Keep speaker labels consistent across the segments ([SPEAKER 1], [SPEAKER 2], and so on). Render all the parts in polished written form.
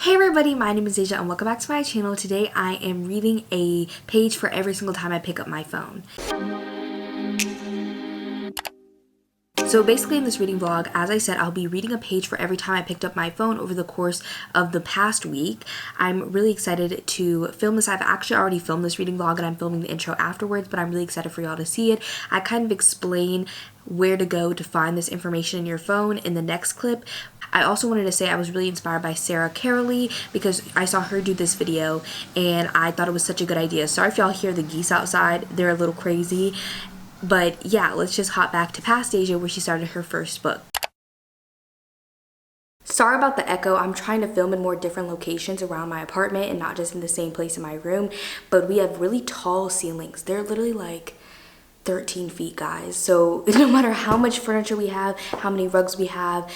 [SPEAKER 1] Hey everybody, my name is Asia and welcome back to my channel. Today I am reading a page for every single time I pick up my phone. So basically in this reading vlog, as I said, I'll be reading a page for every time I picked up my phone over the course of the past week. I'm really excited to film this. I've actually already filmed this reading vlog and I'm filming the intro afterwards, but I'm really excited for y'all to see it. I kind of explain where to go to find this information in your phone in the next clip. I also wanted to say I was really inspired by Sarah Carolee because I saw her do this video and I thought it was such a good idea. Sorry if y'all hear the geese outside, they're a little crazy. But yeah, let's just hop back to past Asia where she started her first book. Sorry about the echo. I'm trying to film in more different locations around my apartment and not just in the same place in my room. But we have really tall ceilings. They're literally like 13 feet, guys. So no matter how much furniture we have, how many rugs we have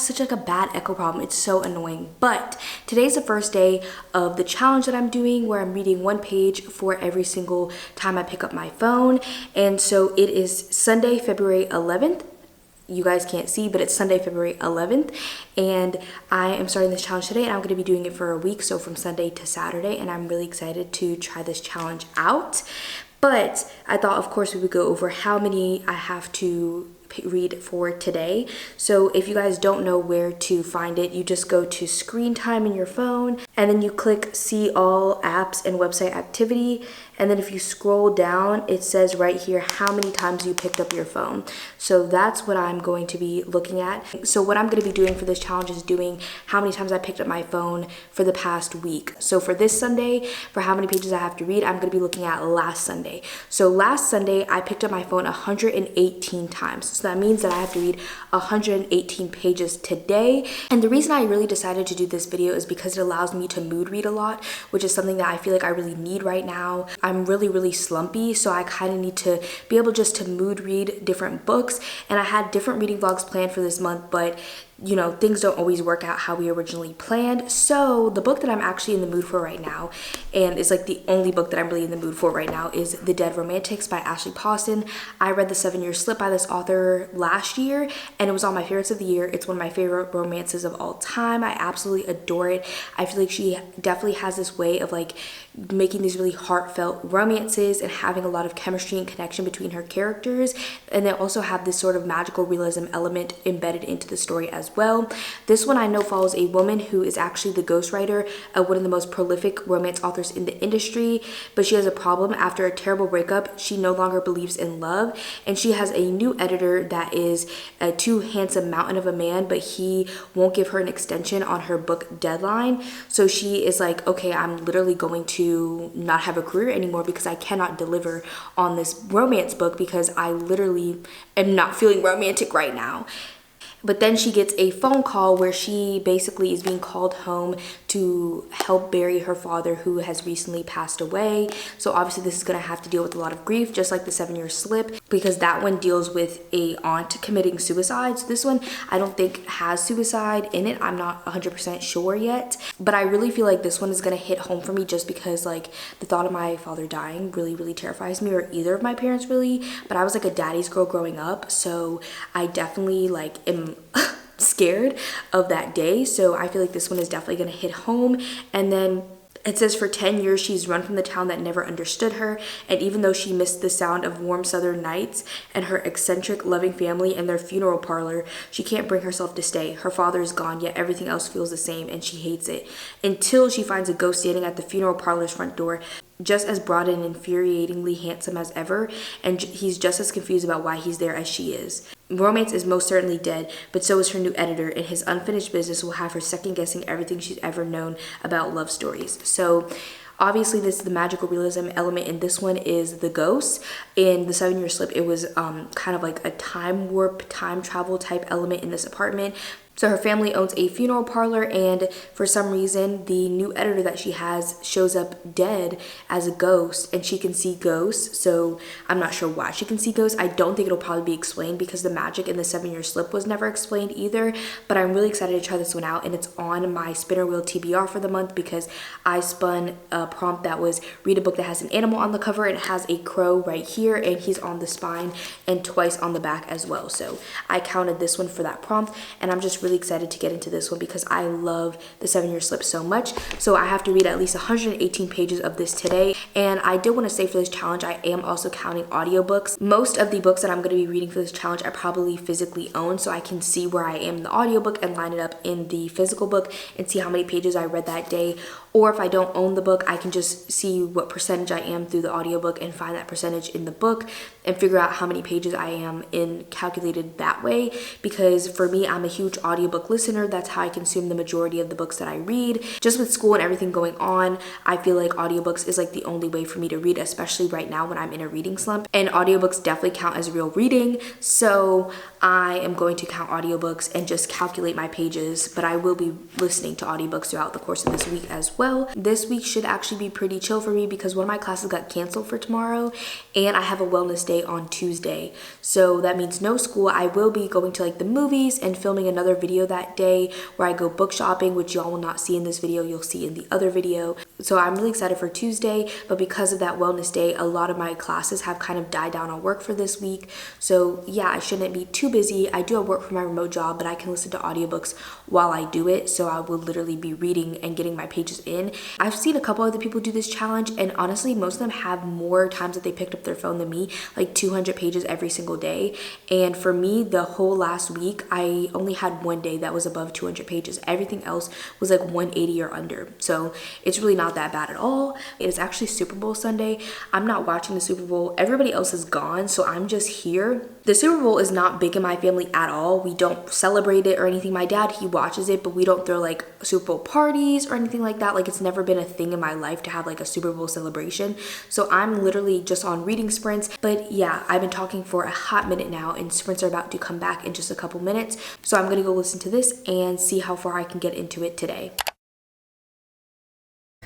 [SPEAKER 1] such like a bad echo problem. It's so annoying. But today's the first day of the challenge that I'm doing where I'm reading one page for every single time I pick up my phone. And so it is Sunday, February 11th. You guys can't see, but it's Sunday, February 11th, and I am starting this challenge today, and I'm going to be doing it for a week, so from Sunday to Saturday, and I'm really excited to try this challenge out. But I thought, of course, we would go over how many I have to read for today. So if you guys don't know where to find it, you just go to screen time in your phone, and then you click see all apps and website activity. And then if you scroll down, it says right here how many times you picked up your phone. So that's what I'm going to be looking at. So what I'm going to be doing for this challenge is doing how many times I picked up my phone for the past week. So for this Sunday, for how many pages I have to read, I'm going to be looking at last Sunday. So last Sunday, I picked up my phone 118 times. So that means that I have to read 118 pages today. And the reason I really decided to do this video is because it allows me to mood read a lot, which is something that I feel like I really need right now. I'm really slumpy, so I kind of need to be able just to mood read different books. And I had different reading vlogs planned for this month, but you know, things don't always work out how we originally planned. So the book that I'm actually in the mood for right now, and is like the only book that I'm really in the mood for right now, is The Dead Romantics by Ashley Pawson. I read The 7-Year Slip by this author last year, and it was on my favorites of the year. It's one of my favorite romances of all time. I absolutely adore it. I feel like she definitely has this way of like making these really heartfelt romances and having a lot of chemistry and connection between her characters, and they also have this sort of magical realism element embedded into the story as well. This one I know follows a woman who is actually the ghostwriter of one of the most prolific romance authors in the industry, but she has a problem. After a terrible breakup, she no longer believes in love, and she has a new editor that is a too handsome mountain of a man, but he won't give her an extension on her book deadline. So she is like, okay, I'm literally going to not have a career anymore because I cannot deliver on this romance book because I literally am not feeling romantic right now. But then she gets a phone call where she basically is being called home to help bury her father who has recently passed away. So obviously this is going to have to deal with a lot of grief, just like The 7-Year Slip, because that one deals with a aunt committing suicide. So this one I don't think has suicide in it. I'm not 100% sure yet, but I really feel like this one is going to hit home for me just because like the thought of my father dying really terrifies me, or either of my parents really. But I was like a daddy's girl growing up, so I definitely like am scared of that day. So I feel like this one is definitely going to hit home. And then it says for 10 years she's run from the town that never understood her, and even though she missed the sound of warm southern nights and her eccentric loving family and their funeral parlor, she can't bring herself to stay. Her father is gone, yet everything else feels the same and she hates it, until she finds a ghost standing at the funeral parlor's front door, just as broad and infuriatingly handsome as ever, and he's just as confused about why he's there as she is. Romance is most certainly dead, but so is her new editor, and his unfinished business will have her second-guessing everything she's ever known about love stories. So obviously the magical realism element in this one is the ghost. In The 7-Year Slip, it was kind of like a time warp, time travel type element in this apartment. So her family owns a funeral parlor, and for some reason the new editor that she has shows up dead as a ghost, and she can see ghosts. So I'm not sure why she can see ghosts. I don't think it'll probably be explained because the magic in The 7-Year Slip was never explained either. But I'm really excited to try this one out, and it's on my spinner wheel TBR for the month because I spun a prompt that was read a book that has an animal on the cover. It has a crow right here, and he's on the spine and twice on the back as well. So I counted this one for that prompt, and I'm just really excited to get into this one because I love the 7-Year Slip so much. So I have to read at least 118 pages of this today. And I did want to say for this challenge, I am also counting audiobooks. Most of the books that I'm going to be reading for this challenge I probably physically own, so I can see where I am in the audiobook and line it up in the physical book and see how many pages I read that day. Or if I don't own the book, I can just see what percentage I am through the audiobook and find that percentage in the book and figure out how many pages I am in, calculated that way. Because for me, I'm a huge audiobook listener. That's how I consume the majority of the books that I read. Just with school and everything going on, I feel like audiobooks is like the only way for me to read, especially right now when I'm in a reading slump. And audiobooks definitely count as real reading. So I am going to count audiobooks and just calculate my pages, but I will be listening to audiobooks throughout the course of this week as well. This week should actually be pretty chill for me because one of my classes got canceled for tomorrow and I have a wellness day on Tuesday. So that means no school. I will be going to like the movies and filming another video that day where I go book shopping, which y'all will not see in this video, you'll see in the other video. So I'm really excited for Tuesday, but because of that wellness day, a lot of my classes have kind of died down on work for this week. So yeah, I shouldn't be too busy. I do have work for my remote job, but I can listen to audiobooks while I do it. So I will literally be reading and getting my pages in. I've seen a couple other people do this challenge, and honestly, most of them have more times that they picked up their phone than me, like 200 pages every single day. And for me, the whole last week, I only had one day that was above 200 pages. Everything else was like 180 or under. So it's really not that bad at all. It is actually Super Bowl Sunday. I'm not watching the Super Bowl. Everybody else is gone, so I'm just here. The Super Bowl is not big in my family at all. We don't celebrate it or anything. My dad, he watches it, but we don't throw like Super Bowl parties or anything like that. Like, it's never been a thing in my life to have like a Super Bowl celebration. So I'm literally just on reading sprints. But yeah, I've been talking for a hot minute now and sprints are about to come back in just a couple minutes. So I'm gonna go listen to this and see how far I can get into it today.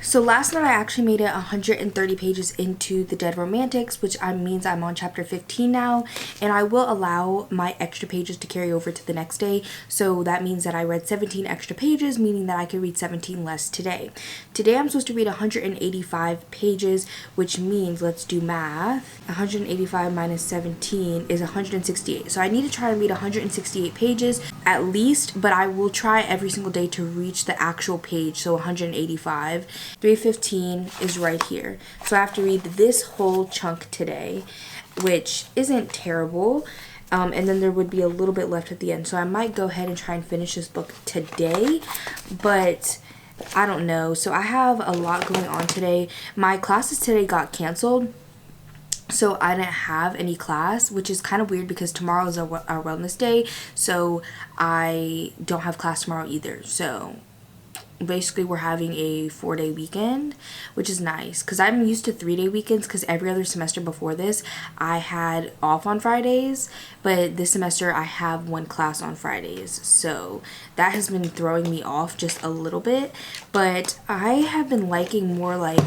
[SPEAKER 1] So last night I actually made it 130 pages into The Dead Romantics, which means I'm on chapter 15 now, and I will allow my extra pages to carry over to the next day. So that means that I read 17 extra pages, meaning that I could read 17 less today. Today I'm supposed to read 185 pages, which means, let's do math, 185 minus 17 is 168. So I need to try and read 168 pages at least, but I will try every single day to reach the actual page, so 185. 315 is right here. So I have to read this whole chunk today, which isn't terrible. And then there would be a little bit left at the end. So I might go ahead and try and finish this book today, but I don't know. So I have a lot going on today. My classes today got canceled, so I didn't have any class, which is kind of weird because tomorrow is our wellness day. So I don't have class tomorrow either. So basically we're having a 4-day weekend, which is nice because I'm used to 3-day weekends because every other semester before this I had off on Fridays, but this semester I have one class on Fridays, so that has been throwing me off just a little bit. But I have been liking more like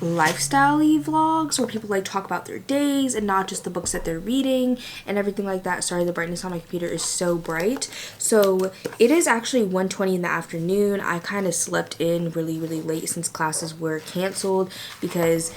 [SPEAKER 1] lifestyle-y vlogs where people like talk about their days and not just the books that they're reading and everything like that. Sorry, the brightness on my computer is so bright. So it is actually 1:20 in the afternoon. I kind of slept in really late since classes were canceled because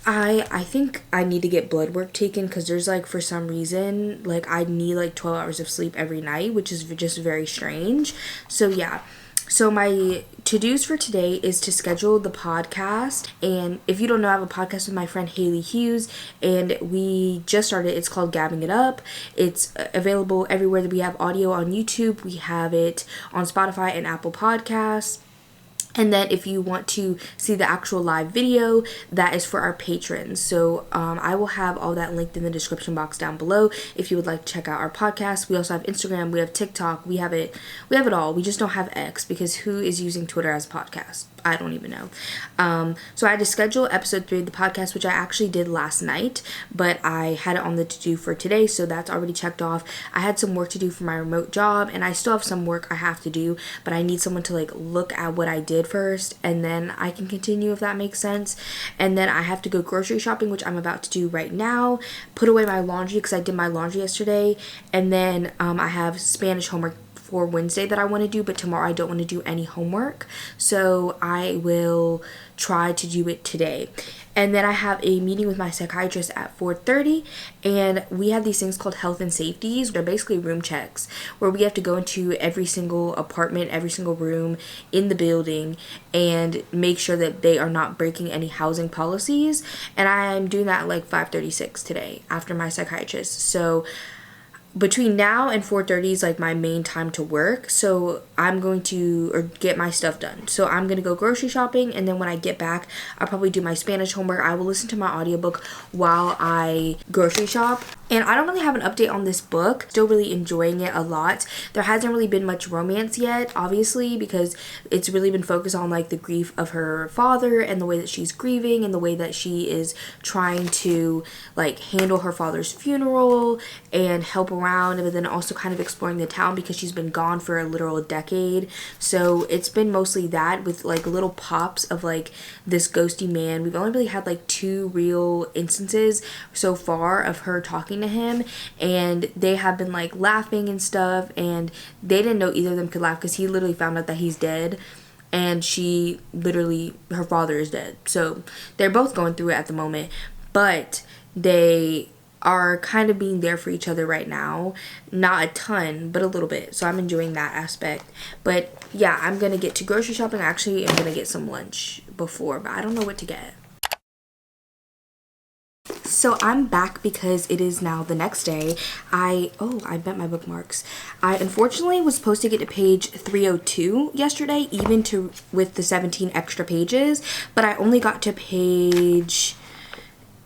[SPEAKER 1] I think I need to get blood work taken because there's like, for some reason, like I need like 12 hours of sleep every night, which is just very strange. So yeah. So my to-dos for today is to schedule the podcast, and if you don't know, I have a podcast with my friend Haley Hughes, and we just started. It's called Gabbing It Up. It's available everywhere that we have audio on YouTube. We have it on Spotify and Apple Podcasts. And then if you want to see the actual live video, that is for our patrons. So I will have all that linked in the description box down below if you would like to check out our podcast. We also have Instagram, we have TikTok, we have it all. We just don't have X because who is using Twitter as a podcast? I don't even know. So I had to schedule episode 3 of the podcast, which I actually did last night, but I had it on the to-do for today, so that's already checked off. I had some work to do for my remote job, and I still have some work I have to do, but I need someone to like look at what I did first, and then I can continue, if that makes sense. And then I have to go grocery shopping, which I'm about to do right now, put away my laundry because I did my laundry yesterday, and then I have Spanish homework for Wednesday that I want to do, but tomorrow I don't want to do any homework. So I will try to do it today. And then I have a meeting with my psychiatrist at 4:30, and we have these things called health and safeties. They're basically room checks where we have to go into every single apartment, every single room in the building and make sure that they are not breaking any housing policies. And I'm doing that at like 5:36 today after my psychiatrist. So between now and 4:30 is like my main time to work, so I'm going to get my stuff done. So I'm gonna go grocery shopping, and then when I get back, I'll probably do my Spanish homework. I will listen to my audiobook while I grocery shop. And I don't really have an update on this book. Still really enjoying it a lot. There hasn't really been much romance yet, obviously, because it's really been focused on like the grief of her father and the way that she's grieving and the way that she is trying to like handle her father's funeral and help around, but then also kind of exploring the town because she's been gone for a literal decade. So it's been mostly that with like little pops of like this ghosty man. We've only really had like 2 real instances so far of her talking to him, and they have been like laughing and stuff, and they didn't know either of them could laugh because he literally found out that he's dead, and she literally, her father is dead. So they're both going through it at the moment, but they are kind of being there for each other right now. Not a ton, but a little bit. So I'm enjoying that aspect. But yeah, I'm gonna get to grocery shopping. Actually, I'm gonna get some lunch before, but I don't know what to get. So I'm back because it is now the next day. I bent my bookmarks. I unfortunately was supposed to get to page 302 yesterday, even with the 17 extra pages, but I only got to page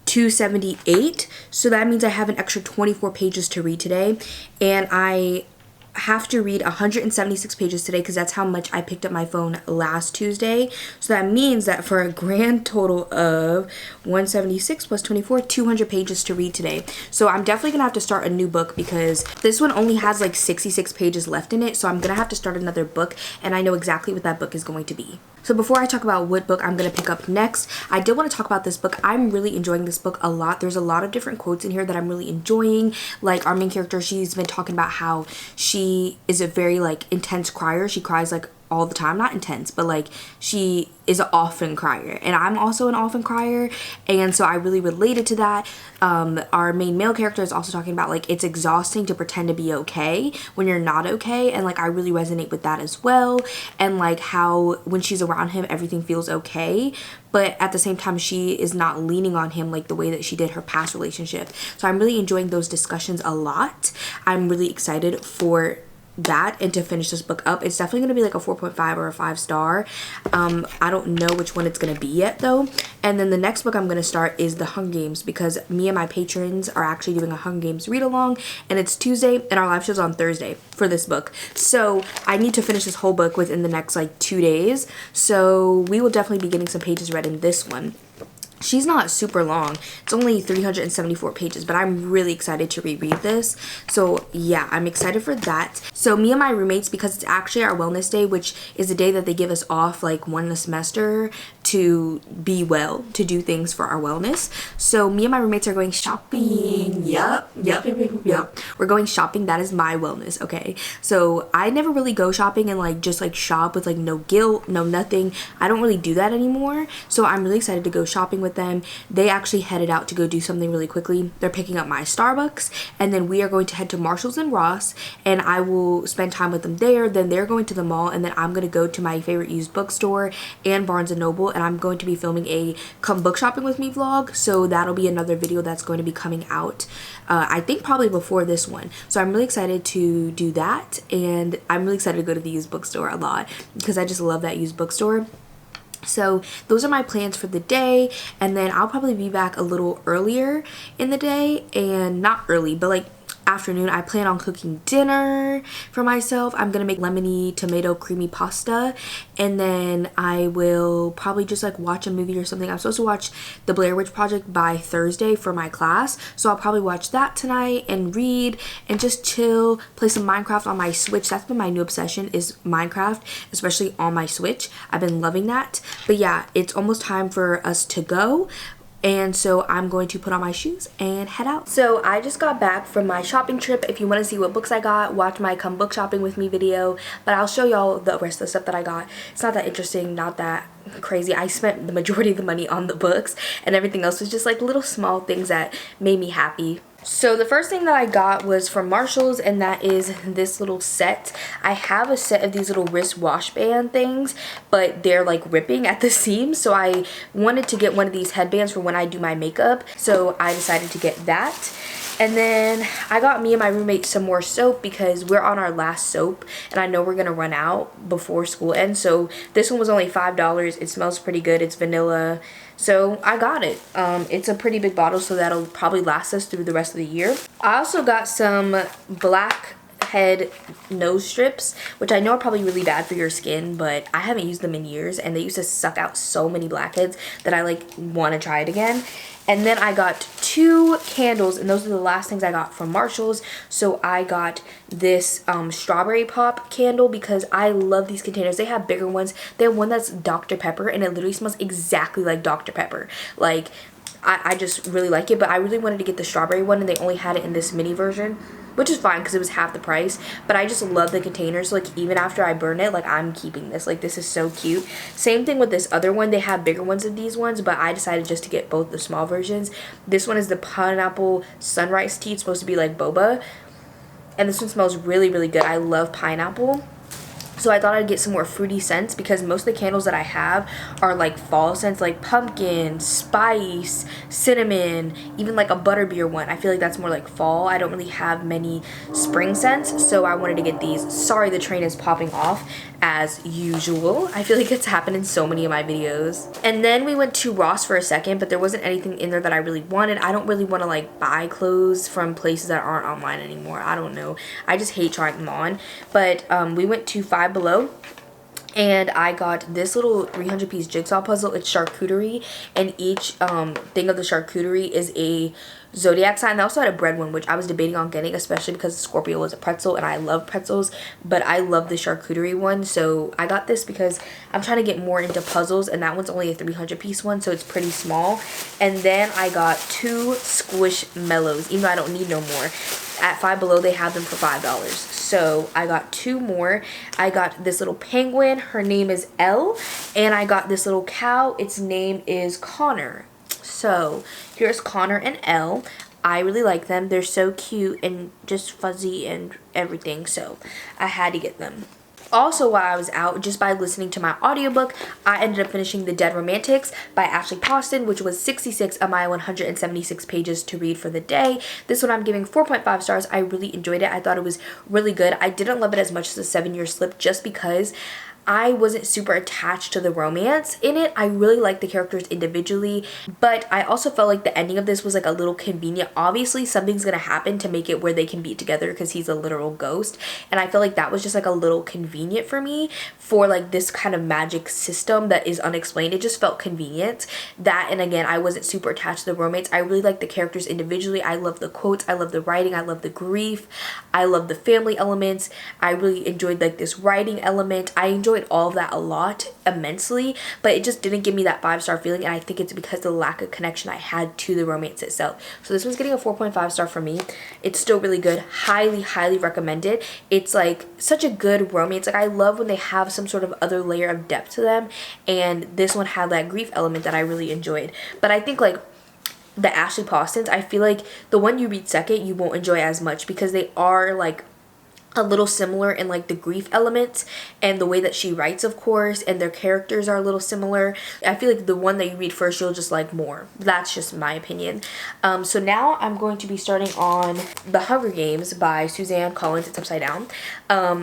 [SPEAKER 1] 278, so that means I have an extra 24 pages to read today, and I have to read 176 pages today because that's how much I picked up my phone last Tuesday. So that means that for a grand total of 176 plus 24, 200 pages to read today. So I'm definitely gonna have to start a new book because this one only has like 66 pages left in it. So I'm gonna have to start another book, and I know exactly what that book is going to be. So before I talk about what book I'm going to pick up next, I did want to talk about this book. I'm really enjoying this book a lot. There's a lot of different quotes in here that I'm really enjoying. Like our main character, she's been talking about how she is a very like intense crier. She cries like all the time, not intense, but like she is an often crier, and I'm also an often crier, and so I really related to that. Our main male character is also talking about like it's exhausting to pretend to be okay when you're not okay, and like I really resonate with that as well, and like how when she's around him everything feels okay, but at the same time she is not leaning on him like the way that she did her past relationship. So I'm really enjoying those discussions a lot. I'm really excited for that and to finish this book up. It's definitely going to be like a 4.5 or a 5 star. I don't know which one it's going to be yet though. And then the next book I'm going to start is The Hunger Games, because me and my patrons are actually doing a Hunger Games read along, and it's Tuesday and our live show's on Thursday for this book. So I need to finish this whole book within the next like 2 days. So we will definitely be getting some pages read in this one. She's not super long. It's only 374 pages, but I'm really excited to reread this. So yeah, I'm excited for that. So me and my roommates, because it's actually our wellness day, which is the day that they give us off like one in a semester to be well, to do things for our wellness. So me and my roommates are going shopping. Yup. We're going shopping. That is my wellness, okay? So I never really go shopping and like just like shop with like no guilt, no nothing. I don't really do that anymore. So I'm really excited to go shopping with them. They actually headed out to go do something really quickly. They're picking up my Starbucks, and then we are going to head to Marshalls and Ross, and I will spend time with them there. Then they're going to the mall, and then I'm going to go to my favorite used bookstore and Barnes & Noble, and I'm going to be filming a come book shopping with me vlog. So that'll be another video that's going to be coming out I think probably before this one. So I'm really excited to do that, and I'm really excited to go to the used bookstore a lot because I just love that used bookstore. So those are my plans for the day, and then I'll probably be back a little earlier in the day, and not early, but like afternoon. I plan on cooking dinner for myself. I'm gonna make lemony tomato creamy pasta, and then I will probably just like watch a movie or something. I'm supposed to watch The Blair Witch Project by Thursday for my class, so I'll probably watch that tonight and read and just chill, play some Minecraft on my Switch. That's been my new obsession, is Minecraft, especially on my Switch. I've been loving that. But yeah, it's almost time for us to go. And so I'm going to put on my shoes and head out. So I just got back from my shopping trip. If you want to see what books I got, watch my come book shopping with me video. But I'll show y'all the rest of the stuff that I got. It's not that interesting, not that crazy. I spent the majority of the money on the books, and everything else was just like little small things that made me happy. So the first thing that I got was from Marshalls, and that is this little set. I have a set of these little wrist wash band things, but they're like ripping at the seams, so I wanted to get one of these headbands for when I do my makeup, so I decided to get that. And then I got me and my roommate some more soap because we're on our last soap and I know we're gonna run out before school ends. So this one was only $5. It smells pretty good. It's vanilla. So I got it. It's a pretty big bottle, so that'll probably last us through the rest of the year. I also got some blackhead nose strips, which I know are probably really bad for your skin, but I haven't used them in years and they used to suck out so many blackheads that I like want to try it again. And then I got 2 candles, and those are the last things I got from Marshalls. So I got this strawberry pop candle because I love these containers. They have bigger ones. They have one that's Dr. Pepper, and it literally smells exactly like Dr. Pepper. Like, I just really like it, but I really wanted to get the strawberry one, and they only had it in this mini version, which is fine because it was half the price. But I just love the containers. Like, even after I burn it, like, I'm keeping this. Like, this is so cute. Same thing with this other one. They have bigger ones of these ones, but I decided just to get both the small versions. This one is the pineapple sunrise tea. It's supposed to be like boba, and this one smells really, really good. I love pineapple. So I thought I'd get some more fruity scents because most of the candles that I have are like fall scents, like pumpkin, spice, cinnamon, even like a butterbeer one. I feel like that's more like fall. I don't really have many spring scents, so I wanted to get these. Sorry, the train is popping off as usual. I feel like it's happened in so many of my videos. And then we went to Ross for a second, but there wasn't anything in there that I really wanted. I don't really want to like buy clothes from places that aren't online anymore. I don't know. I just hate trying them on. But we went to Five Below, and I got this little 300-piece jigsaw puzzle. It's charcuterie, and each thing of the charcuterie is a zodiac sign. They also had a bread one, which I was debating on getting, especially because Scorpio was a pretzel and I love pretzels, but I love the charcuterie one, so I got this because I'm trying to get more into puzzles, and that one's only a 300-piece one, so it's pretty small. And then I got 2 Squishmallows, even though I don't need no more. At Five Below, they have them for $5. So I got 2 more. I got this little penguin. Her name is Elle. And I got this little cow. Its name is Connor. So here's Connor and Elle. I really like them. They're so cute and just fuzzy and everything. So I had to get them. Also, while I was out, just by listening to my audiobook, I ended up finishing The Dead Romantics by Ashley Poston, which was 66 of my 176 pages to read for the day. This one I'm giving 4.5 stars. I really enjoyed it. I thought it was really good. I didn't love it as much as The 7-Year Slip just because I wasn't super attached to the romance in it. I really liked the characters individually, but I also felt like the ending of this was like a little convenient. Obviously, something's gonna happen to make it where they can be together because he's a literal ghost, and I feel like that was just like a little convenient for me for like this kind of magic system that is unexplained. It just felt convenient. That, and again, I wasn't super attached to the romance. I really liked the characters individually. I love the quotes, I love the writing, I love the grief, I love the family elements. I really enjoyed like this writing element. I enjoyed all of that a lot, immensely, but it just didn't give me that 5-star feeling, and I think it's because of the lack of connection I had to the romance itself. So this one's getting a 4.5 star for me. It's still really good. Highly, highly recommended. It's like such a good romance. Like, I love when they have some sort of other layer of depth to them, and this one had that grief element that I really enjoyed. But I think like the Ashley Postons, I feel like the one you read second you won't enjoy as much because they are like a little similar in like the grief elements and the way that she writes, of course, and their characters are a little similar. I feel like the one that you read first you'll just like more. That's just my opinion. So now I'm going to be starting on The Hunger Games by Suzanne Collins. It's upside down.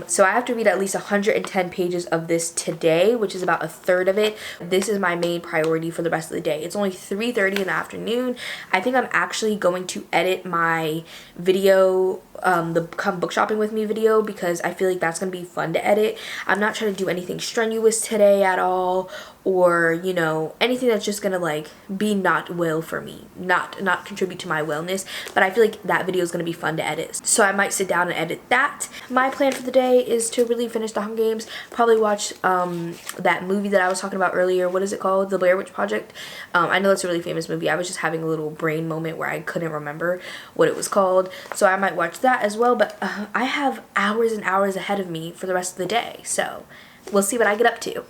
[SPEAKER 1] So I have to read at least 110 pages of this today, which is about a third of it. This is my main priority for the rest of the day. It's only 3:30 in the afternoon. I think I'm actually going to edit my video, the come book shopping with me video, because I feel like that's gonna be fun to edit. I'm not trying to do anything strenuous today at all, or, you know, anything that's just gonna like be not well for me, not contribute to my wellness. But I feel like that video is gonna be fun to edit, so I might sit down and edit that. My plan for the day is to really finish the Hunger Games, probably watch that movie that I was talking about earlier. What is it called? The Blair Witch Project. I know it's a really famous movie. I was just having a little brain moment where I couldn't remember what it was called, so I might watch that as well. But I have hours and hours ahead of me for the rest of the day, so we'll see what I get up to.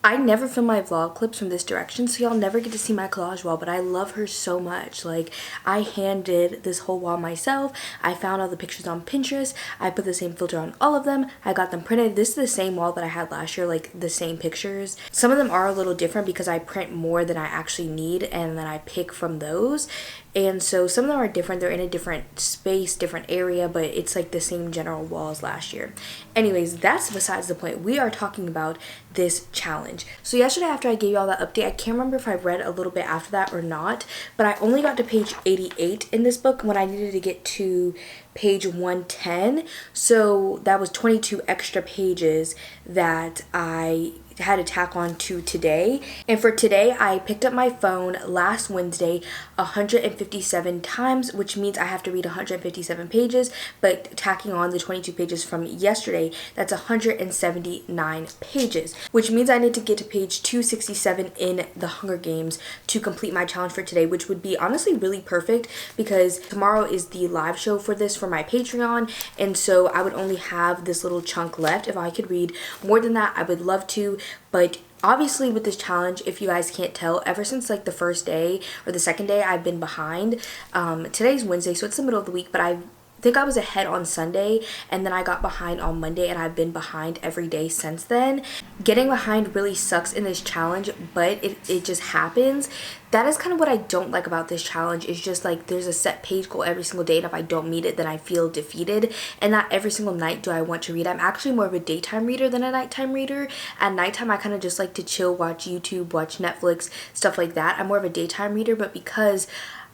[SPEAKER 1] I never film my vlog clips from this direction, so y'all never get to see my collage wall, but I love her so much. Like, I hand did this whole wall myself. I found all the pictures on Pinterest. I put the same filter on all of them. I got them printed. This is the same wall that I had last year, like the same pictures. Some of them are a little different because I print more than I actually need, and then I pick from those. And so some of them are different. They're in a different space, different area, but it's like the same general wall as last year. Anyways, that's besides the point. We are talking about this challenge. So yesterday after I gave you all that update, I can't remember if I read a little bit after that or not, but I only got to page 88 in this book when I needed to get to page 110. So that was 22 extra pages that I had to tack on to today. And for today, I picked up my phone last Wednesday 157 times, which means I have to read 157 pages, but tacking on the 22 pages from yesterday, that's 179 pages, which means I need to get to page 267 in the Hunger Games to complete my challenge for today, which would be honestly really perfect because tomorrow is the live show for this for my Patreon, and so I would only have this little chunk left. If I could read more than that, I would love to. But obviously with this challenge, if you guys can't tell, ever since like the first day or the second day, I've been behind. Today's Wednesday, so it's the middle of the week, but I think I was ahead on Sunday, and then I got behind on Monday, and I've been behind every day since then. Getting behind really sucks in this challenge, but it just happens. That is kind of what I don't like about this challenge. It's just like there's a set page goal every single day, and if I don't meet it, then I feel defeated. And not every single night do I want to read. I'm actually more of a daytime reader than a nighttime reader. At nighttime, I kind of just like to chill, watch YouTube, watch Netflix, stuff like that. I'm more of a daytime reader, but because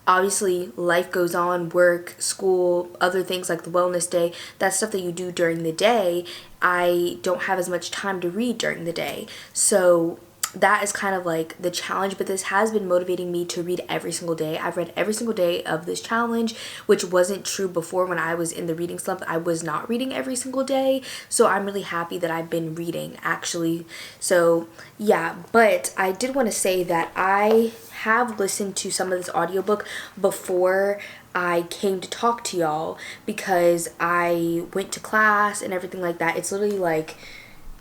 [SPEAKER 1] obviously life goes on, work, school, other things like the wellness day, that's stuff that you do during the day, I don't have as much time to read during the day. So that is kind of like the challenge, but this has been motivating me to read every single day. I've read every single day of this challenge, which wasn't true before. When I was in the reading slump, I was not reading every single day, so I'm really happy that I've been reading actually. So yeah, but I did want to say that I have listened to some of this audiobook before I came to talk to y'all because I went to class and everything like that. It's literally like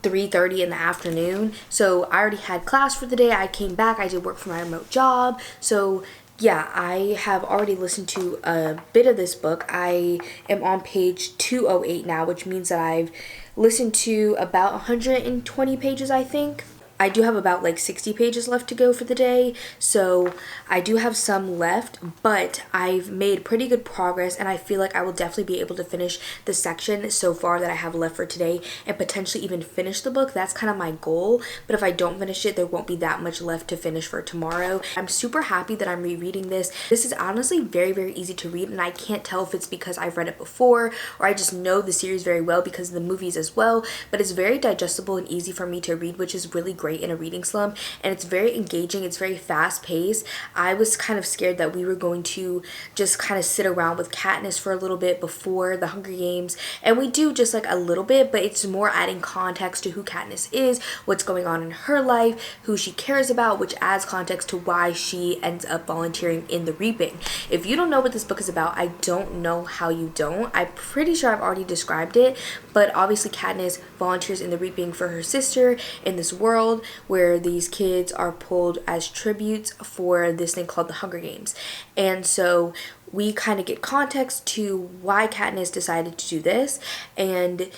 [SPEAKER 1] 3:30 in the afternoon, so I already had class for the day. I came back, I did work for my remote job, so yeah, I have already listened to a bit of this book. I am on page 208 now, which means that I've listened to about 120 pages, I think. I do have about like 60 pages left to go for the day, so I do have some left, but I've made pretty good progress, and I feel like I will definitely be able to finish the section so far that I have left for today and potentially even finish the book. That's kind of my goal, but if I don't finish it, there won't be that much left to finish for tomorrow. I'm super happy that I'm rereading this. This is honestly very, very easy to read, and I can't tell if it's because I've read it before or I just know the series very well because of the movies as well, but it's very digestible and easy for me to read, which is really great in a reading slump, and it's very engaging. It's very fast paced. I was kind of scared that we were going to just kind of sit around with Katniss for a little bit before the Hunger Games, and we do just like a little bit, but it's more adding context to who Katniss is, what's going on in her life, who she cares about, which adds context to why she ends up volunteering in the Reaping. If you don't know what this book is about, I don't know how you don't. I'm pretty sure I've already described it, but obviously Katniss volunteers in the Reaping for her sister in this world where these kids are pulled as tributes for this thing called the Hunger Games. And so we kind of get context to why Katniss decided to do this, and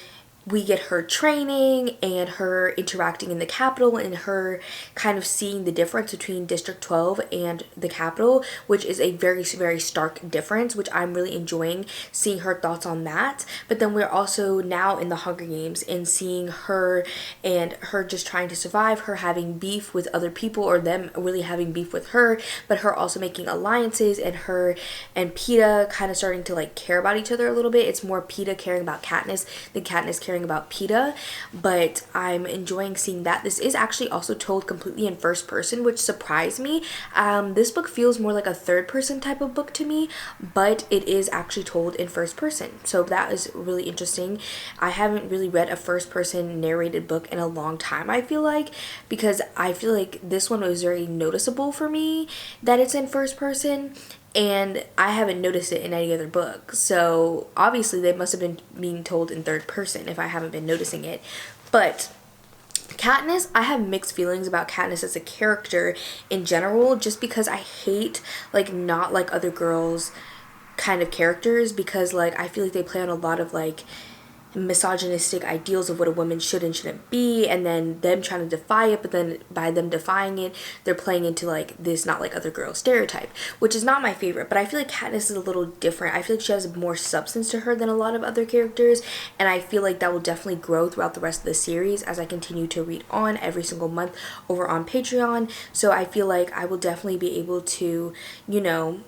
[SPEAKER 1] we get her training and her interacting in the Capitol and her kind of seeing the difference between District 12 and the Capitol, which is a very, very stark difference, which I'm really enjoying seeing her thoughts on that. But then we're also now in the Hunger Games and seeing her and her just trying to survive, her having beef with other people or them really having beef with her, but her also making alliances, and her and Peeta kind of starting to like care about each other a little bit. It's more Peeta caring about Katniss than Katniss caring caring about PETA, but I'm enjoying seeing that. This is actually also told completely in first person, which surprised me. This book feels more like a third person type of book to me, but it is actually told in first person. So that is really interesting. I haven't really read a first person narrated book in a long time, I feel like, because I feel like this one was very noticeable for me that it's in first person, and I haven't noticed it in any other book. So obviously they must have been being told in third person if I haven't been noticing it. But Katniss, I have mixed feelings about Katniss as a character in general, just because I hate like not like other girls kind of characters, because like I feel like they play on a lot of like misogynistic ideals of what a woman should and shouldn't be, and then them trying to defy it, but then by them defying it, they're playing into like this not like other girls stereotype, which is not my favorite. But I feel like Katniss is a little different. I feel like she has more substance to her than a lot of other characters, and I feel like that will definitely grow throughout the rest of the series as I continue to read on every single month over on Patreon. So I feel like I will definitely be able to, you know,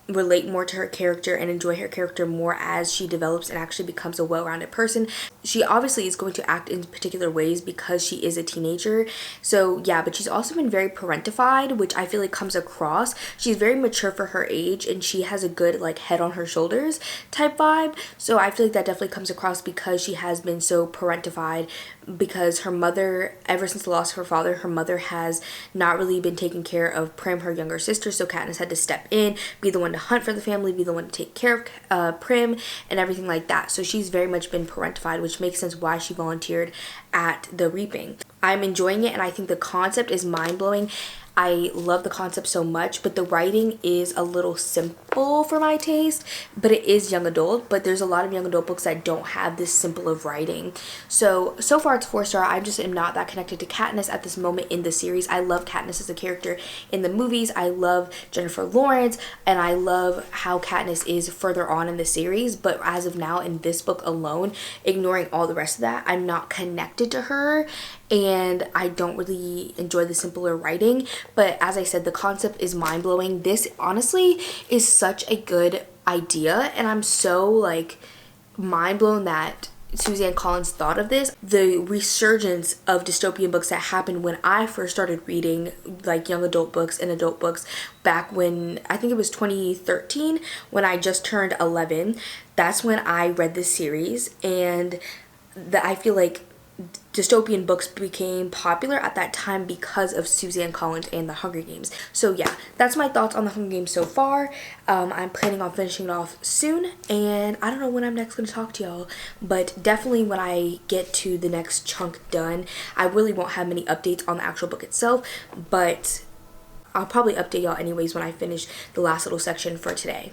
[SPEAKER 1] relate more to her character and enjoy her character more as she develops and actually becomes a well-rounded person. She obviously is going to act in particular ways because she is a teenager, so yeah, but she's also been very parentified, which I feel like comes across. She's very mature for her age, and she has a good like head on her shoulders type vibe, so I feel like that definitely comes across because she has been so parentified, because her mother, ever since the loss of her father, her mother has not really been taking care of Prim, her younger sister, so Katniss had to step in, be the one to hunt for the family, be the one to take care of Prim and everything like that. So she's very much been parentified, which makes sense why she volunteered at the Reaping. I'm enjoying it, and I think the concept is mind-blowing. I love the concept so much, but the writing is a little simple for my taste, but it is young adult. But there's a lot of young adult books that don't have this simple of writing. So far it's 4-star. I just am not that connected to Katniss at this moment in the series. I love Katniss as a character in the movies. I love Jennifer Lawrence, and I love how Katniss is further on in the series. But as of now, in this book alone, ignoring all the rest of that, I'm not connected to her, and I don't really enjoy the simpler writing. But as I said, the concept is mind-blowing. This honestly is such a good idea, and I'm so like mind-blown that Suzanne Collins thought of this. The resurgence of dystopian books that happened when I first started reading like young adult books and adult books back when, I think it was 2013, when I just turned 11. That's when I read this series, and I feel like dystopian books became popular at that time because of Suzanne Collins and the Hunger Games. So yeah, that's my thoughts on the Hunger Games so far. I'm planning on finishing it off soon, and I don't know when I'm next going to talk to y'all, but definitely when I get to the next chunk done. I really won't have many updates on the actual book itself, but I'll probably update y'all anyways when I finish the last little section for today.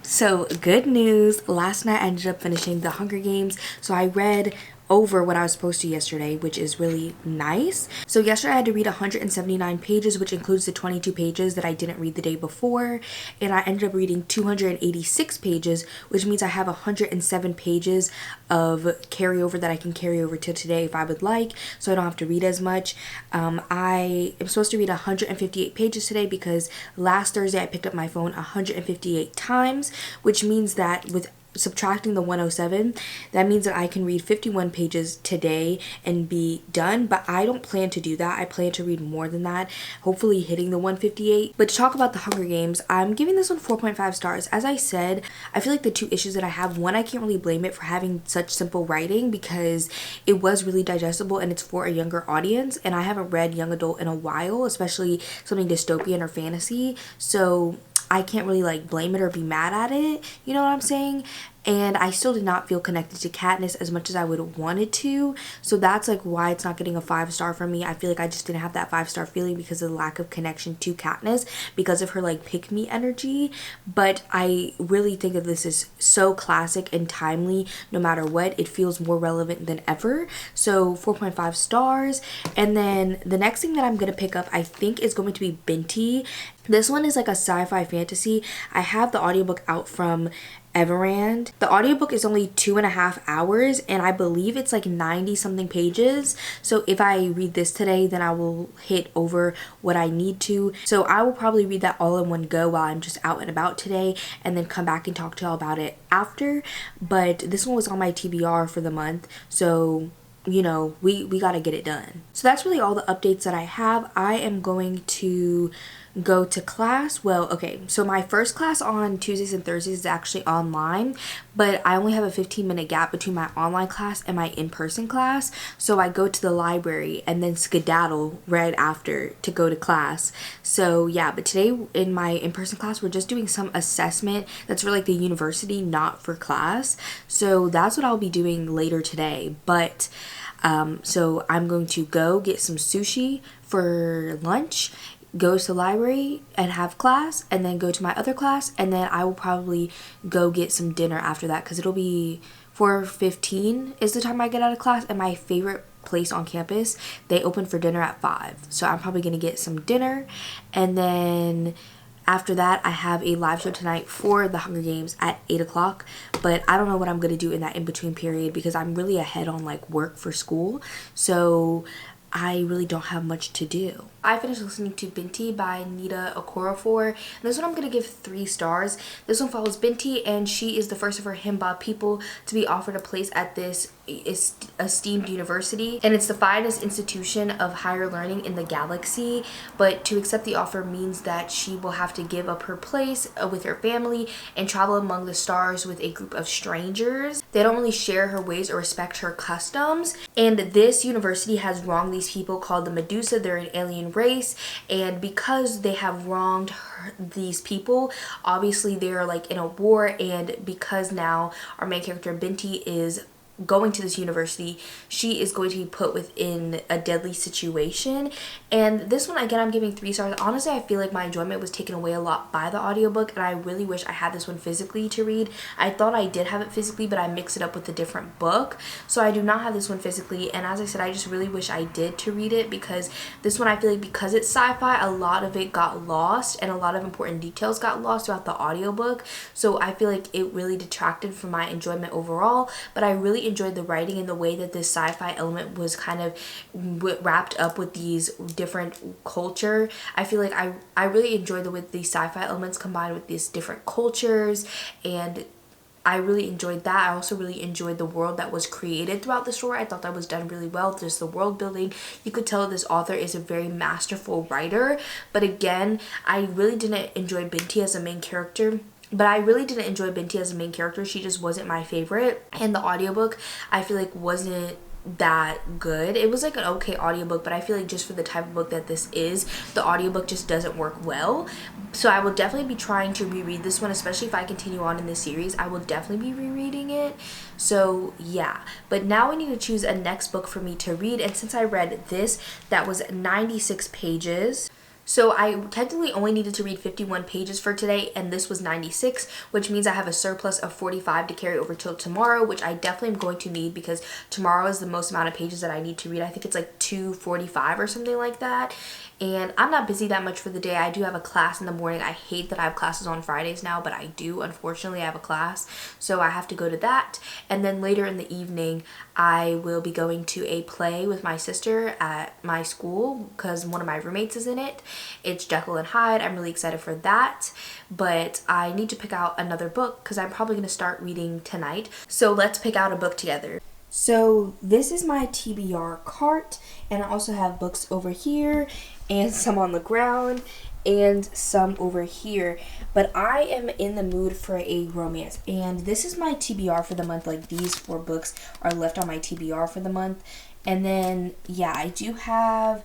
[SPEAKER 1] So good news, last night I ended up finishing the Hunger Games. So I read over what I was supposed to yesterday, which is really nice. So yesterday I had to read 179 pages, which includes the 22 pages that I didn't read the day before, and I ended up reading 286 pages, which means I have 107 pages of carryover that I can carry over to today if I would like, so I don't have to read as much. I am supposed to read 158 pages today because last Thursday I picked up my phone 158 times, which means that with subtracting the 107, that means that I can read 51 pages today and be done. But I don't plan to do that. I plan to read more than that, hopefully hitting the 158. But to talk about the Hunger Games, I'm giving this one 4.5 stars. As I said, I feel like the two issues that I have, one, I can't really blame it for having such simple writing because it was really digestible and it's for a younger audience, and I haven't read young adult in a while, especially something dystopian or fantasy, so I can't really like blame it or be mad at it, you know what I'm saying? And I still did not feel connected to Katniss as much as I would have wanted to, so that's like why it's not getting a 5-star from me. I feel like I just didn't have that 5-star feeling because of the lack of connection to Katniss, because of her like pick me energy. But I really think that this is so classic and timely. No matter what, it feels more relevant than ever, so 4.5 stars. And then the next thing that I'm gonna pick up, I think, is going to be Benty. This one is like a sci-fi fantasy. I have the audiobook out from Everand. The audiobook is only 2.5 hours and I believe it's like 90 something pages. So if I read this today, then I will hit over what I need to. So I will probably read that all in one go while I'm just out and about today, and then come back and talk to y'all about it after. But this one was on my TBR for the month, so you know, we got to get it done. So that's really all the updates that I have. I am going to go to class. Well, okay, so my first class on Tuesdays and Thursdays is actually online, but I only have a 15-minute gap between my online class and my in-person class. So I go to the library and then skedaddle right after to go to class. So yeah, but today in my in-person class, we're just doing some assessment that's for like the university, not for class. So that's what I'll be doing later today. But so I'm going to go get some sushi for lunch, go to the library and have class, and then go to my other class, and then I will probably go get some dinner after that because it'll be 4:15 is the time I get out of class, and my favorite place on campus, they open for dinner at 5. So I'm probably going to get some dinner, and then after that, I have a live show tonight for the Hunger Games at 8 o'clock, but I don't know what I'm going to do in that in-between period because I'm really ahead on like work for school, so I really don't have much to do. I finished listening to Benty by Nita Okorafor, and this one I'm going to give 3 stars. This one follows Benty, and she is the first of her Himba people to be offered a place at this esteemed university, and it's the finest institution of higher learning in the galaxy. But to accept the offer means that she will have to give up her place with her family and travel among the stars with a group of strangers. They don't really share her ways or respect her customs, and this university has wronged these people called the Medusa. They're an alien race, and because they have wronged these people, obviously they're like in a war, and because now our main character Benty is going to this university, she is going to be put within a deadly situation. And this one, again, I'm giving 3 stars. Honestly, I feel like my enjoyment was taken away a lot by the audiobook, and I really wish I had this one physically to read. I thought I did have it physically, but I mixed it up with a different book, so I do not have this one physically. And as I said, I just really wish I did to read it, because this one, I feel like because it's sci-fi, a lot of it got lost and a lot of important details got lost throughout the audiobook. So I feel like it really detracted from my enjoyment overall, but I really enjoyed the writing and the way that this sci-fi element was kind of wrapped up with these different culture. I feel like I really enjoyed the way these sci-fi elements combined with these different cultures, and I really enjoyed that. I also really enjoyed the world that was created throughout the story. I thought that was done really well. Just the world building. You could tell this author is a very masterful writer. But again, I really didn't enjoy Benty as a main character. She just wasn't my favorite. And the audiobook, I feel like, wasn't that good. It was like an okay audiobook, but I feel like just for the type of book that this is, the audiobook just doesn't work well. So I will definitely be trying to reread this one, especially if I continue on in this series. I will definitely be rereading it. So yeah, but now I need to choose a next book for me to read, and since I read this, that was 96 pages. So I technically only needed to read 51 pages for today, and this was 96, which means I have a surplus of 45 to carry over till tomorrow, which I definitely am going to need because tomorrow is the most amount of pages that I need to read. I think it's like 245 or something like that. And I'm not busy that much for the day. I do have a class in the morning. I hate that I have classes on Fridays now, but I do. Unfortunately, I have a class, so I have to go to that. And then later in the evening, I will be going to a play with my sister at my school because one of my roommates is in it. It's Jekyll and Hyde. I'm really excited for that, but I need to pick out another book because I'm probably going to start reading tonight. So let's pick out a book together. So this is my TBR cart, and I also have books over here and some on the ground and some over here, but I am in the mood for a romance, and this is my TBR for the month. Like, these 4 books are left on my TBR for the month. And then yeah, I do have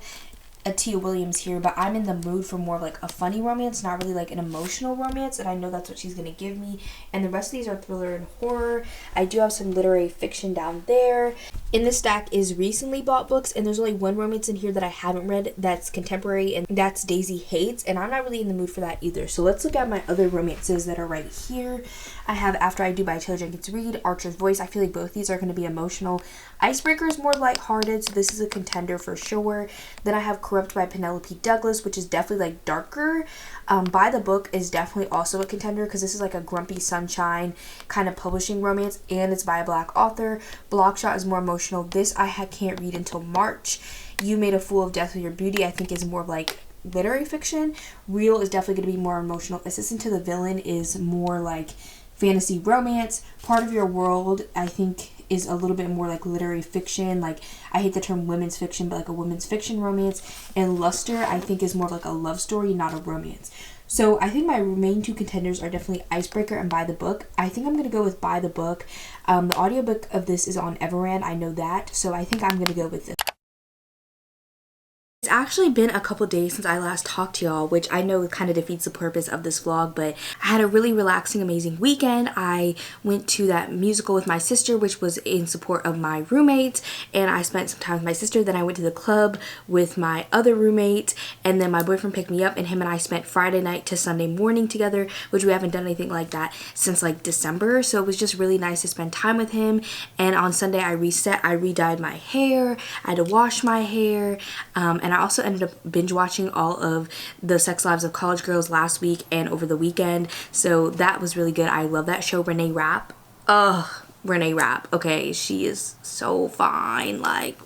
[SPEAKER 1] a Tia Williams here, but I'm in the mood for more of like a funny romance, not really like an emotional romance, and I know that's what she's gonna give me. And the rest of these are thriller and horror. I do have some literary fiction down there. In the stack is recently bought books, and there's only one romance in here that I haven't read that's contemporary, and that's Daisy Hates, and I'm not really in the mood for that either. So let's look at my other romances that are right here. I have After I Do by Taylor Jenkins Reid, Archer's Voice. I feel like both these are going to be emotional. Icebreaker is more lighthearted, so this is a contender for sure. Then I have Corrupt by Penelope Douglas, which is definitely like darker. By the Book is definitely also a contender because this is like a grumpy sunshine kind of publishing romance, and it's by a black author. Blockshot is more emotional. This I can't read until March. You Made a Fool of Death with Your Beauty I think is more like literary fiction. Real is definitely going to be more emotional. Assistant to the Villain is more like fantasy romance. Part of Your World I think is a little bit more like literary fiction. Like, I hate the term women's fiction, but like a women's fiction romance. And Luster I think is more like a love story, not a romance. So I think my main two contenders are definitely Icebreaker and By the Book. I think I'm going to go with By the Book. The audiobook of this is on Everytime, I know that. So I think I'm going to go with this. It's actually been a couple days since I last talked to y'all, which I know kind of defeats the purpose of this vlog, but I had a really relaxing, amazing weekend. I went to that musical with my sister, which was in support of my roommate, and I spent some time with my sister. Then I went to the club with my other roommate, and then my boyfriend picked me up, and him and I spent Friday night to Sunday morning together, which we haven't done anything like that since like December, so it was just really nice to spend time with him. And on Sunday I redyed my hair, I had to wash my hair, and I also ended up binge watching all of the Sex Lives of College Girls last week and over the weekend, so that was really good. I love that show. Renee Rapp, Renee Rapp, okay, she is so fine, like,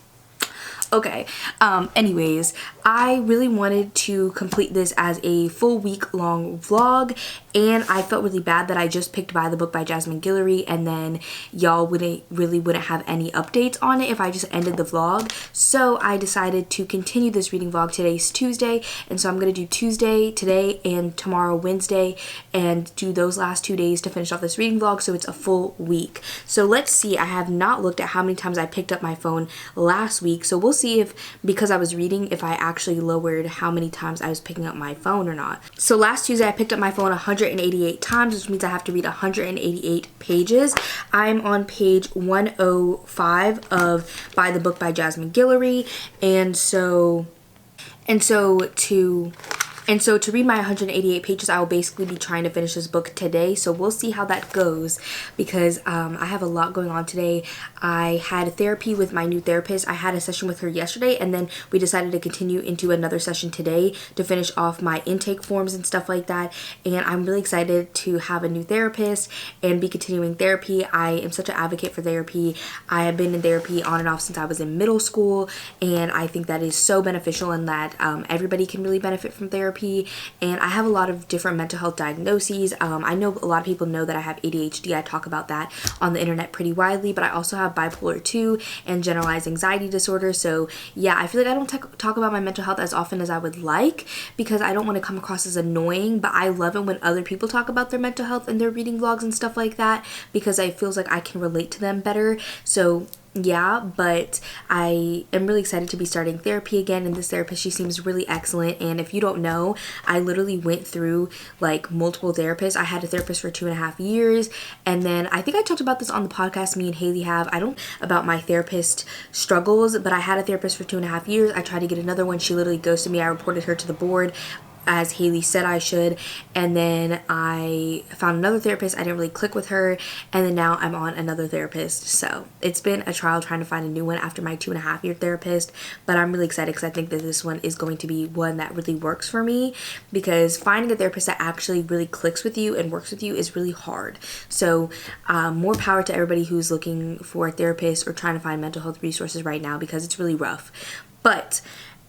[SPEAKER 1] okay. Anyways, I really wanted to complete this as a full week-long vlog, and I felt really bad that I just picked By the Book by Jasmine Guillory, and then y'all wouldn't have any updates on it if I just ended the vlog. So I decided to continue this reading vlog. Today's Tuesday, and so I'm going to do Tuesday, today, and tomorrow, Wednesday, and do those last 2 days to finish off this reading vlog, so it's a full week. So let's see, I have not looked at how many times I picked up my phone last week, so we'll see if, because I was reading, if I actually lowered how many times I was picking up my phone or not. So last Tuesday I picked up my phone 188 times, which means I have to read 188 pages. I'm on page 105 of By the Book by Jasmine Guillory, and so to read my 188 pages, I will basically be trying to finish this book today. So we'll see how that goes, because I have a lot going on today. I had therapy with my new therapist. I had a session with her yesterday, and then we decided to continue into another session today to finish off my intake forms and stuff like that. And I'm really excited to have a new therapist and be continuing therapy. I am such an advocate for therapy. I have been in therapy on and off since I was in middle school, and I think that is so beneficial, and that everybody can really benefit from therapy. And I have a lot of different mental health diagnoses. I know a lot of people know that I have ADHD. I talk about that on the internet pretty widely, but I also have bipolar 2 and generalized anxiety disorder. So yeah, I feel like I don't talk about my mental health as often as I would like, because I don't want to come across as annoying, but I love it when other people talk about their mental health and their reading vlogs and stuff like that, because it feels like I can relate to them better. So yeah, but I am really excited to be starting therapy again, and this therapist, she seems really excellent. And if you don't know, I literally went through like multiple therapists. I had a therapist for 2.5 years, and then I think I talked about this on the podcast me and Haley have. I don't about my therapist struggles, but I had a therapist for 2.5 years. I tried to get another one. She literally ghosted me. I reported her to the board, as Haley said I should, and then I found another therapist. I didn't really click with her, and then now I'm on another therapist. So it's been a trial trying to find a new one after my 2.5 year therapist, but I'm really excited because I think that this one is going to be one that really works for me, because finding a therapist that actually really clicks with you and works with you is really hard. So more power to everybody who's looking for a therapist or trying to find mental health resources right now, because it's really rough. But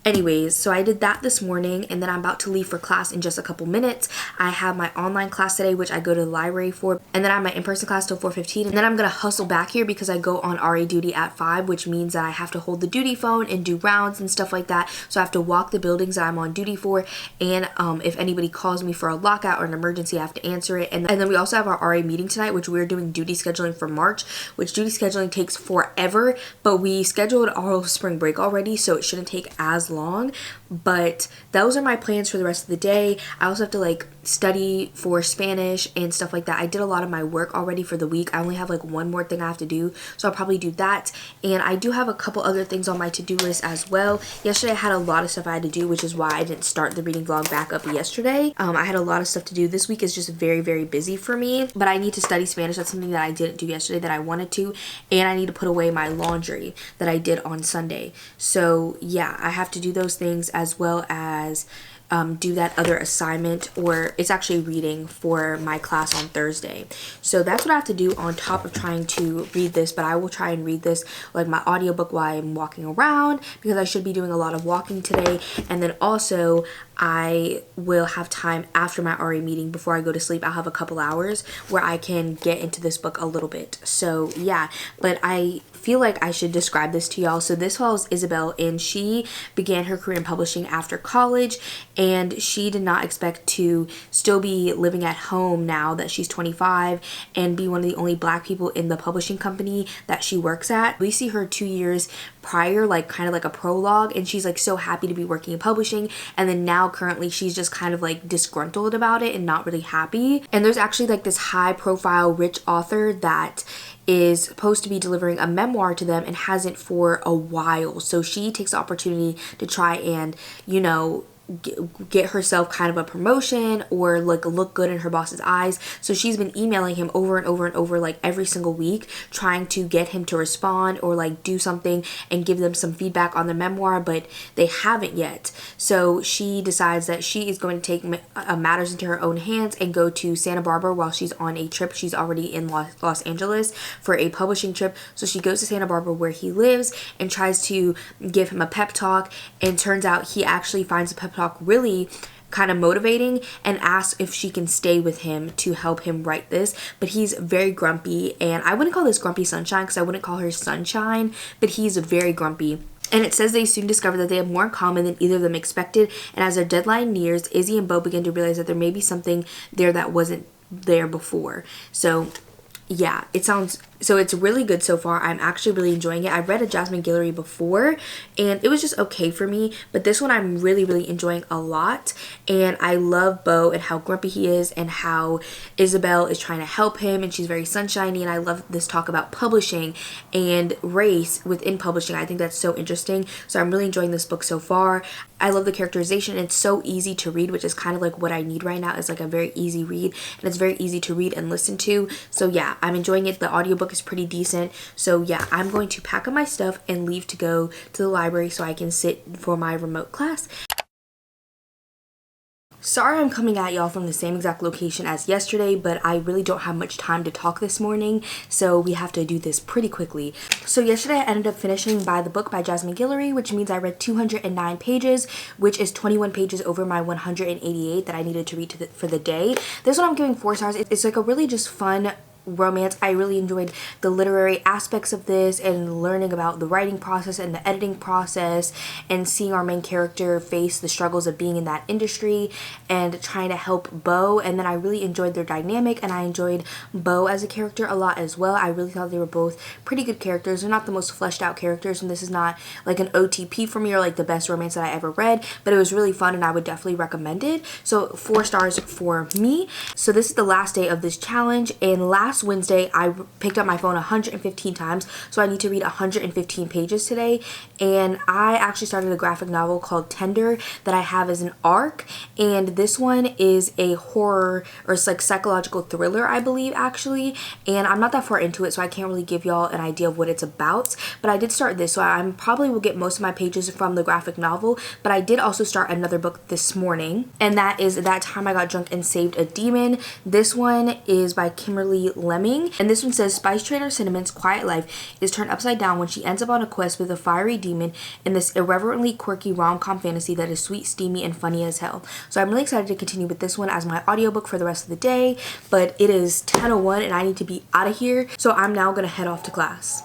[SPEAKER 1] anyways, so I did that this morning, and then I'm about to leave for class in just a couple minutes. I have my online class today, which I go to the library for, and then I have my in-person class till 4:15, and then I'm gonna hustle back here because I go on RA duty at 5, which means that I have to hold the duty phone and do rounds and stuff like that. So I have to walk the buildings that I'm on duty for, and if anybody calls me for a lockout or an emergency, I have to answer it. And then we also have our RA meeting tonight, which we're doing duty scheduling for March, which duty scheduling takes forever, but we scheduled all of spring break already, so it shouldn't take as long. But those are my plans for the rest of the day. I also have to like study for Spanish and stuff like that. I did a lot of my work already for the week. I only have like one more thing I have to do, so I'll probably do that. And I do have a couple other things on my to-do list as well. Yesterday I had a lot of stuff I had to do, which is why I didn't start the reading vlog back up yesterday. I had a lot of stuff to do. This week is just very, very busy for me, but I need to study Spanish. That's something that I didn't do yesterday that I wanted to, and I need to put away my laundry that I did on Sunday. So yeah, I have to do those things as well as do that other assignment, or it's actually reading for my class on Thursday. So that's what I have to do on top of trying to read this, but I will try and read this like my audiobook while I'm walking around, because I should be doing a lot of walking today. And then also I will have time after my RA meeting before I go to sleep. I'll have a couple hours where I can get into this book a little bit. So yeah, but I feel like I should describe this to y'all. So this follows Isabel, and she began her career in publishing after college, and she did not expect to still be living at home now that she's 25 and be one of the only Black people in the publishing company that she works at. We see her 2 years prior, like kind of like a prologue, and she's like so happy to be working in publishing, and then now currently she's just kind of like disgruntled about it and not really happy. And there's actually like this high profile rich author that is supposed to be delivering a memoir to them and hasn't for a while. So she takes the opportunity to try and, you know, get herself kind of a promotion or like look good in her boss's eyes. So she's been emailing him over and over and over, like every single week, trying to get him to respond or like do something and give them some feedback on the memoir, but they haven't yet. So she decides that she is going to take matters into her own hands and go to Santa Barbara while she's on a trip. She's already in Los Angeles for a publishing trip. So she goes to Santa Barbara where he lives and tries to give him a pep talk, and turns out he actually finds a pep talk really kind of motivating and asks if she can stay with him to help him write this. But he's very grumpy, and I wouldn't call this grumpy sunshine because I wouldn't call her sunshine, but he's very grumpy. And it says they soon discover that they have more in common than either of them expected, and as their deadline nears, Izzy and Bo begin to realize that there may be something there that wasn't there before. So yeah, it's really good so far. I'm actually really enjoying it. I've read a Jasmine Guillory before and it was just okay for me, but this one I'm really, really enjoying a lot. And I love Bo and how grumpy he is, and how Isabel is trying to help him, and she's very sunshiny. And I love this talk about publishing and race within publishing. I think that's so interesting. So I'm really enjoying this book so far. I love the characterization. It's so easy to read, which is kind of like what I need right now, is like a very easy read, and it's very easy to read and listen to. So yeah, I'm enjoying it. The audiobook is pretty decent. So yeah, I'm going to pack up my stuff and leave to go to the library so I can sit for my remote class. Sorry I'm coming at y'all from the same exact location as yesterday, but I really don't have much time to talk this morning, so we have to do this pretty quickly. So yesterday I ended up finishing By the Book by Jasmine Guillory, which means I read 209 pages, which is 21 pages over my 188 that I needed to read for the day. This one I'm giving 4 stars. It's like a really just fun romance. I really enjoyed the literary aspects of this and learning about the writing process and the editing process, and seeing our main character face the struggles of being in that industry and trying to help Bo. And then I really enjoyed their dynamic, and I enjoyed Bo as a character a lot as well. I really thought they were both pretty good characters. They're not the most fleshed out characters, and this is not like an OTP for me or like the best romance that I ever read, but it was really fun and I would definitely recommend it. So 4 stars for me. So this is the last day of this challenge, and last Wednesday I picked up my phone 115 times, so I need to read 115 pages today. And I actually started a graphic novel called Tender that I have as an arc, and this one is a horror, or it's like psychological thriller, I believe, actually, and I'm not that far into it, so I can't really give y'all an idea of what it's about. But I did start this, so I probably will get most of my pages from the graphic novel. But I did also start another book this morning, and that is That Time I Got Drunk and Saved a Demon. This one is by Kimberly Lemming, and this one says Spice Trader Cinnamon's quiet life is turned upside down when she ends up on a quest with a fiery demon in this irreverently quirky rom-com fantasy that is sweet, steamy, and funny as hell. So I'm really excited to continue with this one as my audiobook for the rest of the day, but it is 10:01 and I need to be out of here, so I'm now gonna head off to class.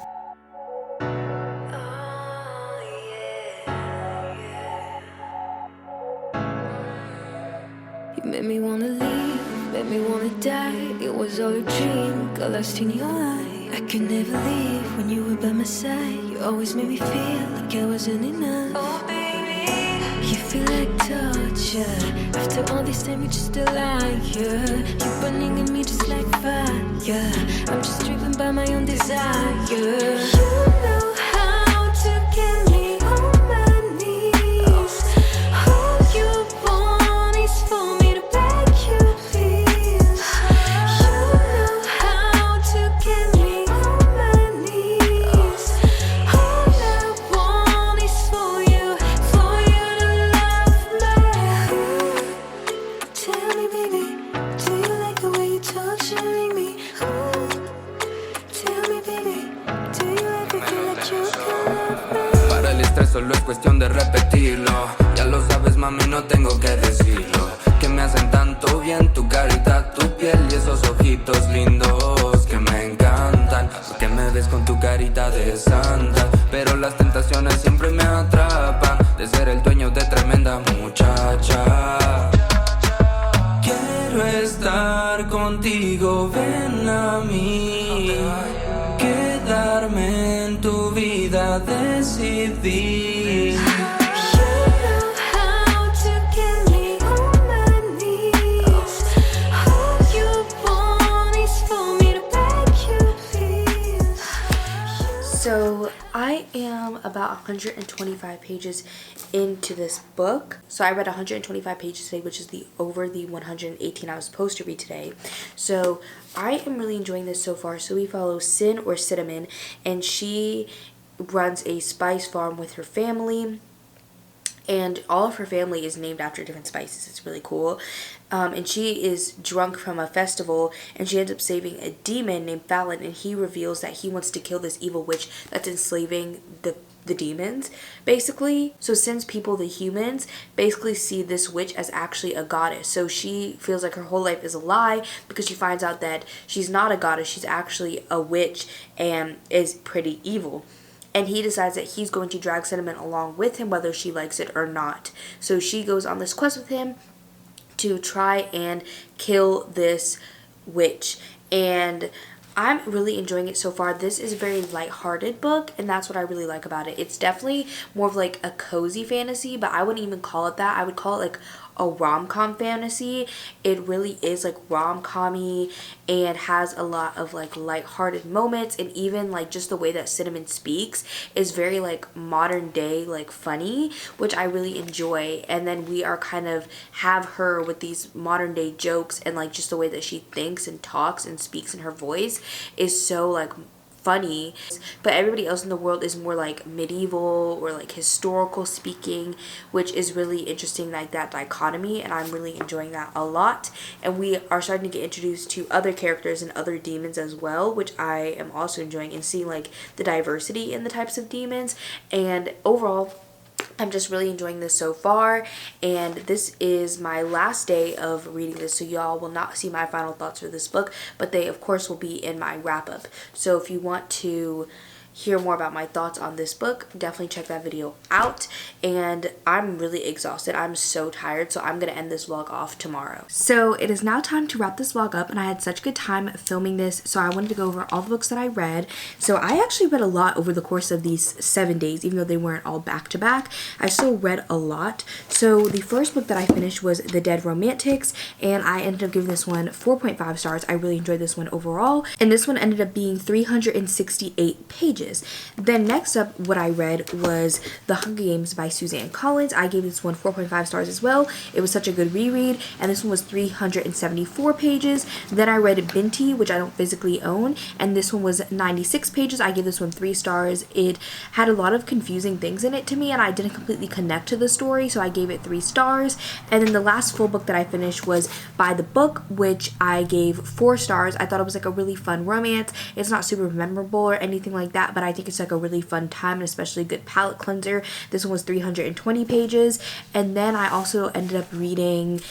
[SPEAKER 2] You made me wanna leave, made me wanna die. It was all a dream, got lost in your eye. I could never leave when you were by my side. You always made me feel like I wasn't enough. Oh baby, You feel like torture. After all this time, you're just a liar. You're burning in me just like fire. I'm just driven by my own desire. You know how to get me on my knees. All you want is for me to beg you, please. You know how to get me on my knees. All I want is for you to love me. Tell me, baby, do you like the way you're torturing me? Tell me, baby, do you ever feel like you can love me?
[SPEAKER 3] Para el estrés solo es cuestión de repetirlo. Ya lo sabes, mami, no tengo que decirlo. Que me hacen tanto bien tu carita, tu piel y esos ojitos lindos que me encantan. Porque me ves con tu carita de santa, pero las tentaciones siempre me atrapan. De ser el dueño de tremenda muchacha. Quiero estar contigo, ven a mí. Quedarme en tu vida decidí.
[SPEAKER 2] You know how to get me on my knees. All you want is for me to beg you, please.
[SPEAKER 1] So I am about 125 pages into this book. So I read 125 pages today, which is over the 118 I was supposed to read today. So I am really enjoying this so far. So we follow Sin or Cinnamon, and she runs a spice farm with her family. And all of her family is named after different spices. It's really cool. And she is drunk from a festival, and she ends up saving a demon named Fallon, and he reveals that he wants to kill this evil witch that's enslaving the demons, basically. So since people, the humans, basically see this witch as actually a goddess. So she feels like her whole life is a lie because she finds out that she's not a goddess. She's actually a witch and is pretty evil. And he decides that he's going to drag Cinnamon along with him, whether she likes it or not. So she goes on this quest with him to try and kill this witch. And I'm really enjoying it so far. This is a very lighthearted book, and that's what I really like about it. It's definitely more of like a cozy fantasy, but I wouldn't even call it that. I would call it like a rom-com fantasy. It really is like rom-com-y and has a lot of like lighthearted moments, and even like just the way that Cinnamon speaks is very like modern day, like funny, which I really enjoy. And then we are kind of have her with these modern day jokes, and like just the way that she thinks and talks and speaks in her voice is so like funny. But everybody else in the world is more like medieval or like historical speaking, which is really interesting, like that dichotomy, and I'm really enjoying that a lot. And we are starting to get introduced to other characters and other demons as well, which I am also enjoying, and seeing like the diversity in the types of demons. And overall, I'm just really enjoying this so far, and this is my last day of reading this, so y'all will not see my final thoughts for this book, but they of course will be in my wrap-up. So if you want to hear more about my thoughts on this book, definitely check that video out. And I'm really exhausted. I'm so tired, so I'm gonna end this vlog off tomorrow. So it is now time to wrap this vlog up, and I had such a good time filming this, so I wanted to go over all the books that I read. So I actually read a lot over the course of these 7 days, even though they weren't all back to back. I still read a lot. So the first book that I finished was The Dead Romantics, and I ended up giving this one 4.5 stars. I really enjoyed this one overall, and this one ended up being 368 pages. Then next up, what I read was The Hunger Games by Suzanne Collins. I gave this one 4.5 stars as well. It was such a good reread, and this one was 374 pages. Then I read Benty, which I don't physically own, and this one was 96 pages. I gave this one 3 stars. It had a lot of confusing things in it to me, and I didn't completely connect to the story, so I gave it 3 stars. And then the last full book that I finished was By the Book, which I gave 4 stars. I thought it was like a really fun romance. It's not super memorable or anything like that, but I think it's like a really fun time, and especially a good palate cleanser. This one was 320 pages. And then I also ended up reading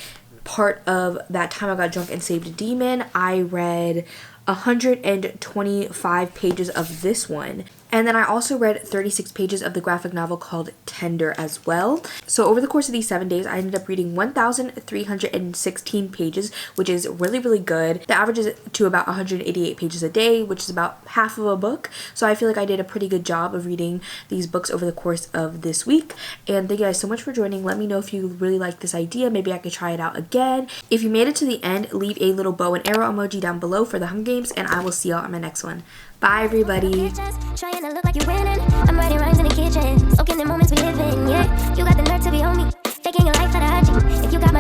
[SPEAKER 1] part of That Time I Got Drunk and Saved a Demon. I read 125 pages of this one. And then I also read 36 pages of the graphic novel called Tender as well. So over the course of these 7 days, I ended up reading 1,316 pages, which is really, really good. The average is to about 188 pages a day, which is about half of a book. So I feel like I did a pretty good job of reading these books over the course of this week. And thank you guys so much for joining. Let me know if you really like this idea. Maybe I could try it out again. If you made it to the end, leave a little bow and arrow emoji down below for the Hunger Games, and I will see y'all on my next one. Bye, everybody.
[SPEAKER 4] Trying to look like you're winning. I'm writing rhymes in the kitchen, soaking the moments we live in. Yeah, you got the nerve to be on me, faking your life that I hurt you. If you got